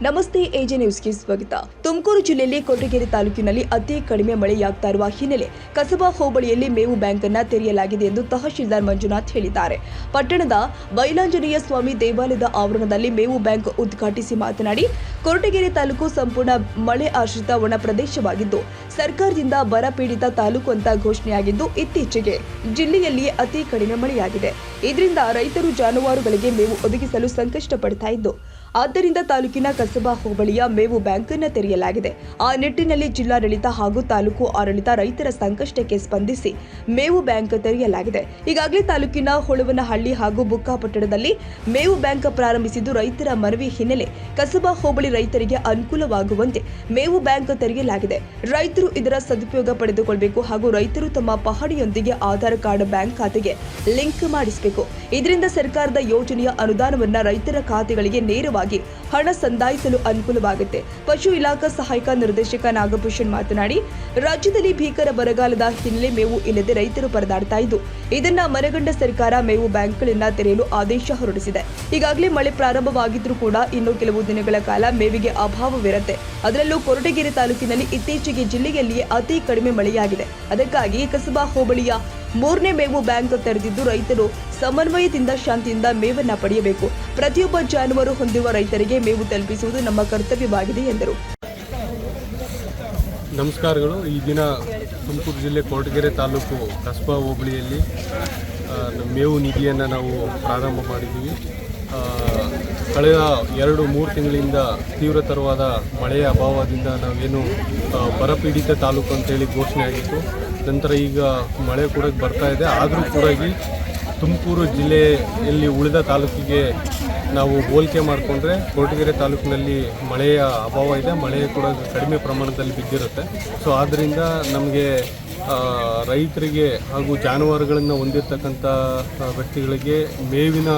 ನಮಸ್ತೆ ಎಜೆ ನ್ಯೂಸ್ಗೆ ಸ್ವಾಗತ. ತುಮಕೂರು ಜಿಲ್ಲೆಯಲ್ಲಿ ಕೊರಟಗೆರೆ ತಾಲೂಕಿನಲ್ಲಿ ಅತಿ ಕಡಿಮೆ ಮಳೆಯಾಗ್ತಾ ಇರುವ ಹಿನ್ನೆಲೆ ಕಸಬಾ ಹೋಬಳಿಯಲ್ಲಿ ಮೇವು ಬ್ಯಾಂಕ್ ಅನ್ನು ತೆರೆಯಲಾಗಿದೆ ಎಂದು ತಹಶೀಲ್ದಾರ್ ಮಂಜುನಾಥ್ ಹೇಳಿದ್ದಾರೆ. ಪಟ್ಟಣದ ಬೈಲಾಂಜನೇಯ ಸ್ವಾಮಿ ದೇವಾಲಯದ ಆವರಣದಲ್ಲಿ ಮೇವು ಬ್ಯಾಂಕ್ ಉದ್ಘಾಟಿಸಿ ಮಾತನಾಡಿ, ಕೊರಟಗೆರೆ ತಾಲೂಕು ಸಂಪೂರ್ಣ ಮಳೆ ಆಶ್ರಿತ ಒಣ ಪ್ರದೇಶವಾಗಿದ್ದು ಸರ್ಕಾರದಿಂದ ಬರ ಪೀಡಿತ ತಾಲೂಕು ಅಂತ ಘೋಷಣೆಯಾಗಿದ್ದು ಇತ್ತೀಚೆಗೆ ಜಿಲ್ಲೆಯಲ್ಲಿ ಅತಿ ಕಡಿಮೆ ಮಳೆಯಾಗಿದೆ. ಇದರಿಂದ ರೈತರು ಜಾನುವಾರುಗಳಿಗೆ ಮೇವು ಒದಗಿಸಲು ಸಂಕಷ್ಟ ಪಡ್ತಾ ಇದ್ದು ಆದ್ದರಿಂದ ತಾಲೂಕಿನ ಕಸಬಾ ಹೋಬಳಿಯ ಮೇವು ಬ್ಯಾಂಕ್ ಅನ್ನು ತೆರೆಯಲಾಗಿದೆ. ಆ ನಿಟ್ಟಿನಲ್ಲಿ ಜಿಲ್ಲಾಡಳಿತ ಹಾಗೂ ತಾಲೂಕು ಆಡಳಿತ ರೈತರ ಸಂಕಷ್ಟಕ್ಕೆ ಸ್ಪಂದಿಸಿ ಮೇವು ಬ್ಯಾಂಕ್ ತೆರೆಯಲಾಗಿದೆ. ಈಗಾಗಲೇ ತಾಲೂಕಿನ ಹೊಳವನಹಳ್ಳಿ ಹಾಗೂ ಬುಕ್ಕಾಪಟ್ಟಣದಲ್ಲಿ ಮೇವು ಬ್ಯಾಂಕ್ ಪ್ರಾರಂಭಿಸಿದ್ದು ರೈತರ ಮನವಿ ಹಿನ್ನೆಲೆ ಕಸಬಾ ಹೋಬಳಿ ರೈತರಿಗೆ ಅನುಕೂಲವಾಗುವಂತೆ ಮೇವು ಬ್ಯಾಂಕ್ ತೆರೆಯಲಾಗಿದೆ. ರೈತರು ಇದರ ಸದುಪಯೋಗ ಪಡೆದುಕೊಳ್ಳಬೇಕು ಹಾಗೂ ರೈತರು ತಮ್ಮ ಪಹಣಿಯೊಂದಿಗೆ ಆಧಾರ್ ಕಾರ್ಡ್ ಬ್ಯಾಂಕ್ ಖಾತೆಗೆ ಲಿಂಕ್ ಮಾಡಿಸಬೇಕು. ಇದರಿಂದ ಸರ್ಕಾರದ ಯೋಜನೆಯ ಅನುದಾನವನ್ನು ರೈತರ ಖಾತೆಗಳಿಗೆ ನೇರವಾಗಿ ಹಣ ಸಂದಾಯಿಸಲು ಅನುಕೂಲವಾಗುತ್ತೆ. ಪಶು ಇಲಾಖಾ ಸಹಾಯಕ ನಿರ್ದೇಶಕ ನಾಗಭೂಷಣ್ ಮಾತನಾಡಿ, ರಾಜ್ಯದಲ್ಲಿ ಭೀಕರ ಬರಗಾಲದ ಹಿನ್ನೆಲೆ ಮೇವು ಇಲ್ಲದೆ ರೈತರು ಪರದಾಡ್ತಾ ಇದ್ದು ಇದನ್ನ ಮನಗಂಡ ಸರ್ಕಾರ ಮೇವು ಬ್ಯಾಂಕ್ಗಳನ್ನ ತೆರೆಯಲು ಆದೇಶ ಹೊರಡಿಸಿದೆ. ಈಗಾಗಲೇ ಮಳೆ ಪ್ರಾರಂಭವಾಗಿದ್ರೂ ಕೂಡ ಇನ್ನು ಕೆಲವು ದಿನಗಳ ಕಾಲ ಮೇವಿಗೆ ಅಭಾವವಿರುತ್ತೆ. ಅದರಲ್ಲೂ ಕೊರಟಗೆರೆ ತಾಲೂಕಿನಲ್ಲಿ ಇತ್ತೀಚೆಗೆ ಜಿಲ್ಲೆಯಲ್ಲಿಯೇ ಅತಿ ಕಡಿಮೆ ಮಳೆಯಾಗಿದೆ. ಅದಕ್ಕಾಗಿ ಕಸಬಾ ಹೋಬಳಿಯ 3ನೇ ಮೇವು ಬ್ಯಾಂಕ್ ತೆರೆದಿದ್ದು ರೈತರು ಸಮನ್ವಯದಿಂದ ಶಾಂತಿಯಿಂದ ಮೇವನ್ನ ಪಡೆಯಬೇಕು. ಪ್ರತಿಯೊಬ್ಬ ಜಾನುವಾರು ಹೊಂದಿರುವ ರೈತರಿಗೆ ಮೇವು ತಲುಪಿಸುವುದು ನಮ್ಮ ಕರ್ತವ್ಯವಾಗಿದೆ ಎಂದರು. ನಮಸ್ಕಾರಗಳು. ಈ ದಿನ ತುಮಕೂರು ಜಿಲ್ಲೆ ಕೊರಟಗೆರೆ ತಾಲೂಕು ಕಸಬಾ ಹೋಬಳಿಯಲ್ಲಿ ಮೇವು ನಿಧಿಯನ್ನು ನಾವು ಪ್ರಾರಂಭ ಮಾಡಿದ್ದೀವಿ. ಕಳೆದ 2-3 ತಿಂಗಳಿಂದ ತೀವ್ರತರವಾದ ಮಳೆಯ ಅಭಾವದಿಂದ ನಾವೇನು ಬರಪೀಡಿತ ತಾಲೂಕು ಅಂತೇಳಿ ಘೋಷಣೆ ಆಗಿತ್ತು. ನಂತರ ಈಗ ಮಳೆ ಕೂಡ ಬರ್ತಾ ಇದೆ. ಆದರೂ ಕೂಡ ತುಮಕೂರು ಜಿಲ್ಲೆಯಲ್ಲಿ ಉಳಿದ ತಾಲೂಕಿಗೆ ನಾವು ಹೋಲಿಕೆ ಮಾಡಿಕೊಂಡ್ರೆ ಕೊರಟಗೆರೆ ತಾಲೂಕಿನಲ್ಲಿ ಮಳೆಯ ಅಭಾವ ಇದೆ. ಮಳೆ ಕೂಡ ಕಡಿಮೆ ಪ್ರಮಾಣದಲ್ಲಿ ಬಿದ್ದಿರುತ್ತೆ. ಸೊ ಆದ್ದರಿಂದ ನಮಗೆ ರೈತರಿಗೆ ಹಾಗೂ ಜಾನುವಾರುಗಳನ್ನು ಹೊಂದಿರತಕ್ಕಂಥ ವ್ಯಕ್ತಿಗಳಿಗೆ ಮೇವಿನ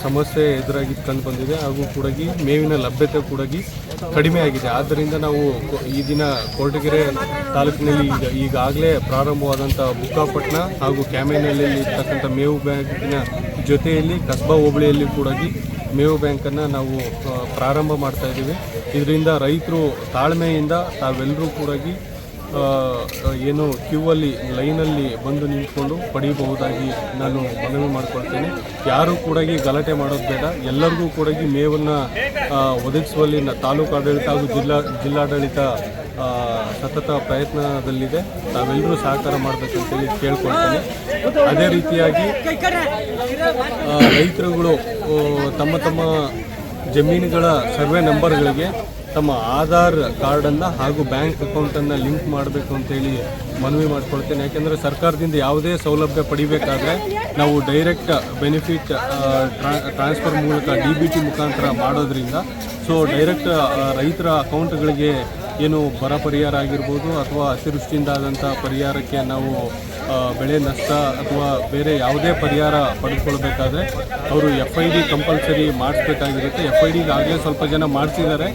ಸಮಸ್ಯೆ ಎದುರಾಗಿ ಕಂಡು ಬಂದಿದೆ. ಹಾಗೂ ಕೂಡ ಮೇವಿನ ಲಭ್ಯತೆ ಕೂಡ ಕಡಿಮೆ ಆಗಿದೆ. ಆದ್ದರಿಂದ ನಾವು ಈ ದಿನ ಕೊರಟಗೆರೆ ತಾಲೂಕಿನಲ್ಲಿ ಈಗಾಗಲೇ ಪ್ರಾರಂಭವಾದಂಥ ಬುಕ್ಕಾಪಟ್ಟಣ ಹಾಗೂ ಕ್ಯಾಮೆನಹಳ್ಳಿಯಲ್ಲಿ ಇರ್ತಕ್ಕಂಥ ಮೇವು ಬ್ಯಾಂಕಿನ ಜೊತೆಯಲ್ಲಿ ಕಸಬಾ ಹೋಬಳಿಯಲ್ಲಿ ಕೂಡ ಮೇವು ಬ್ಯಾಂಕನ್ನು ನಾವು ಪ್ರಾರಂಭ ಮಾಡ್ತಾ ಇದ್ದೀವಿ. ಇದರಿಂದ ರೈತರು ತಾಳ್ಮೆಯಿಂದ ತಾವೆಲ್ಲರೂ ಕೂಡ ಏನು ಕ್ಯೂವಲ್ಲಿ ಲೈನಲ್ಲಿ ಬಂದು ನಿಂತ್ಕೊಂಡು ಪಡೆಯಬಹುದಾಗಿ ನಾನು ಮನವಿ ಮಾಡಿಕೊಳ್ತೇನೆ. ಯಾರೂ ಕೂಡ ಗಲಾಟೆ ಮಾಡೋದು ಬೇಡ. ಎಲ್ಲರಿಗೂ ಕೂಡ ಮೇವನ್ನು ಒದಗಿಸುವಲ್ಲಿ ತಾಲೂಕು ಆಡಳಿತ ಹಾಗೂ ಜಿಲ್ಲಾಡಳಿತ ಸತತ ಪ್ರಯತ್ನದಲ್ಲಿದೆ. ತಾವೆಲ್ಲರೂ ಸಹಕಾರ ಮಾಡಬೇಕಂತೇಳಿ ಕೇಳ್ಕೊಳ್ತೇನೆ. ಅದೇ ರೀತಿಯಾಗಿ ರೈತರುಗಳು ತಮ್ಮ ತಮ್ಮ ಜಮೀನುಗಳ ಸರ್ವೆ ನಂಬರ್ಗಳಿಗೆ ತಮ್ಮ ಆಧಾರ್ ಕಾರ್ಡನ್ನು ಹಾಗೂ ಬ್ಯಾಂಕ್ ಅಕೌಂಟನ್ನು ಲಿಂಕ್ ಮಾಡಬೇಕು ಅಂತೇಳಿ ಮನವಿ ಮಾಡ್ಕೊಳ್ತೇನೆ. ಯಾಕೆಂದರೆ ಸರ್ಕಾರದಿಂದ ಯಾವುದೇ ಸೌಲಭ್ಯ ಪಡಿಬೇಕಾದ್ರೆ ನಾವು ಡೈರೆಕ್ಟ್ ಬೆನಿಫಿಟ್ ಟ್ರಾನ್ಸ್ಫರ್ ಮೂಲಕ DBT ಮುಖಾಂತರ ಮಾಡೋದ್ರಿಂದ ಸೊ ಡೈರೆಕ್ಟ್ ರೈತರ ಅಕೌಂಟ್ಗಳಿಗೆ ಏನು ಬರ ಪರಿಹಾರ ಆಗಿರ್ಬೋದು ಅಥವಾ ಅತಿವೃಷ್ಟಿಯಿಂದ ಆದಂಥ ಪರಿಹಾರಕ್ಕೆ ನಾವು ಬೆಳೆ ನಷ್ಟ ಅಥವಾ ಬೇರೆ ಯಾವುದೇ ಪರಿಹಾರ ಪಡೆದುಕೊಳ್ಬೇಕಾದ್ರೆ ಅವರು FID ಕಂಪಲ್ಸರಿ ಮಾಡಿಸ್ಬೇಕಾಗಿರುತ್ತೆ. FID ಈಗಾಗಲೇ ಸ್ವಲ್ಪ ಜನ ಮಾಡಿಸಿದ್ದಾರೆ.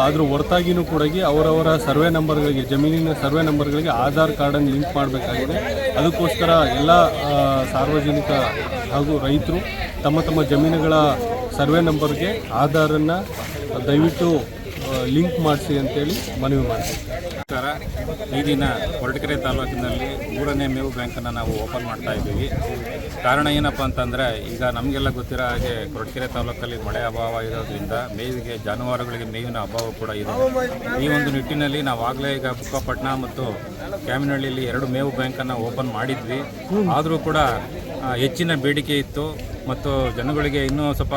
ಅದ್ರ ಹೊರತಾಗಿಯೂ ಕೂಡ ಅವರವರ ಸರ್ವೆ ನಂಬರ್ಗಳಿಗೆ ಜಮೀನಿನ ಸರ್ವೆ ನಂಬರ್ಗಳಿಗೆ ಆಧಾರ್ ಕಾರ್ಡನ್ನು ಲಿಂಕ್ ಮಾಡಬೇಕಾಗಿದೆ. ಅದಕ್ಕೋಸ್ಕರ ಎಲ್ಲ ಸಾರ್ವಜನಿಕ ಹಾಗೂ ರೈತರು ತಮ್ಮ ತಮ್ಮ ಜಮೀನುಗಳ ಸರ್ವೆ ನಂಬರ್ಗೆ ಆಧಾರನ್ನು ದಯವಿಟ್ಟು ಲಿಂಕ್ ಮಾಡಿಸಿ ಅಂತೇಳಿ ಮನವಿ ಮಾಡ್ತೀವಿ. ಈ ದಿನ ಕೊರಟಗೆರೆ ತಾಲೂಕಿನಲ್ಲಿ 3ನೇ ಮೇವು ಬ್ಯಾಂಕನ್ನು ನಾವು ಓಪನ್ ಮಾಡ್ತಾ ಇದ್ದೀವಿ. ಕಾರಣ ಏನಪ್ಪ ಅಂತಂದರೆ, ಈಗ ನಮಗೆಲ್ಲ ಗೊತ್ತಿರೋ ಹಾಗೆ ಕೊರಟಗೆರೆ ತಾಲೂಕಲ್ಲಿ ಮಳೆ ಅಭಾವ ಇರೋದ್ರಿಂದ ಮೇವಿಗೆ ಜಾನುವಾರುಗಳಿಗೆ ಮೇವಿನ ಅಭಾವ ಕೂಡ ಇದೆ. ಈ ಒಂದು ನಿಟ್ಟಿನಲ್ಲಿ ನಾವಾಗಲೇ ಈಗ ಬುಕ್ಕಾಪಟ್ಟಣ ಮತ್ತು ಕ್ಯಾಮೆನಹಳ್ಳಿಯಲ್ಲಿ 2 ಮೇವು ಬ್ಯಾಂಕನ್ನು ಓಪನ್ ಮಾಡಿದ್ವಿ. ಆದರೂ ಕೂಡ ಹೆಚ್ಚಿನ ಬೇಡಿಕೆ ಇತ್ತು ಮತ್ತು ಜನಗಳಿಗೆ ಇನ್ನೂ ಸ್ವಲ್ಪ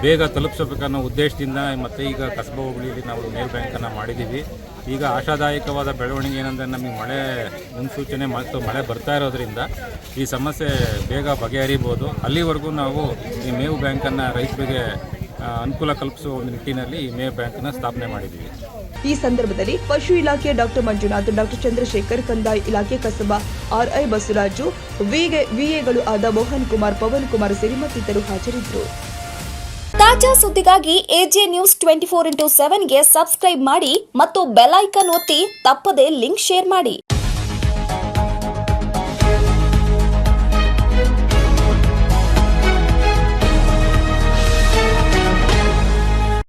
ಬೇಗ ತಲುಪಿಸಬೇಕನ್ನೋ ಉದ್ದೇಶದಿಂದ ಮತ್ತು ಈಗ ಕಸಬಾ ಹೋಬಳಿಯಲ್ಲಿ ನಾವು ಮೇವು ಬ್ಯಾಂಕನ್ನು ಮಾಡಿದ್ದೀವಿ. ಈಗ ಆಶಾದಾಯಕವಾದ ಬೆಳವಣಿಗೆ ಏನಂದರೆ, ನಮಗೆ ಮಳೆ ಮುನ್ಸೂಚನೆ ಮತ್ತು ಮಳೆ ಬರ್ತಾ ಇರೋದ್ರಿಂದ ಈ ಸಮಸ್ಯೆ ಬೇಗ ಬಗೆಹರಿಬೋದು. ಅಲ್ಲಿವರೆಗೂ ನಾವು ಈ ಮೇವು ಬ್ಯಾಂಕನ್ನು ರೈತರಿಗೆ ಅನುಕೂಲ ಕಲ್ಪಿಸುವ ಒಂದು ನಿಟ್ಟಿನಲ್ಲಿ ಈ ಮೇವು ಬ್ಯಾಂಕನ್ನು ಸ್ಥಾಪನೆ ಮಾಡಿದ್ದೀವಿ. ಈ ಸಂದರ್ಭದಲ್ಲಿ ಪಶು ಇಲಾಖೆ ಡಾಕ್ಟರ್ ಮಂಜುನಾಥ್, ಡಾಕ್ಟರ್ ಚಂದ್ರಶೇಖರ್, ಕಂದಾಯ ಇಲಾಖೆ ಕಸಬಾ RI ಬಸವರಾಜು, ವಿಎಗಳು ಆದ ಮೋಹನ್ ಕುಮಾರ್, ಪವನ್ ಕುಮಾರ್ ಸೇರಿ ಮತ್ತಿತರರು ಹಾಜರಿದ್ದರು. ತಾಜಾ ಸುದ್ದಿಗಾಗಿ ಎಜೆ ನ್ಯೂಸ್ 24/7ಗೆ ಸಬ್ಸ್ಕ್ರೈಬ್ ಮಾಡಿ ಮತ್ತು ಬೆಲ್ ಐಕಾನ್ ಒತ್ತಿ ತಪ್ಪದೇ ಲಿಂಕ್ ಶೇರ್ ಮಾಡಿ.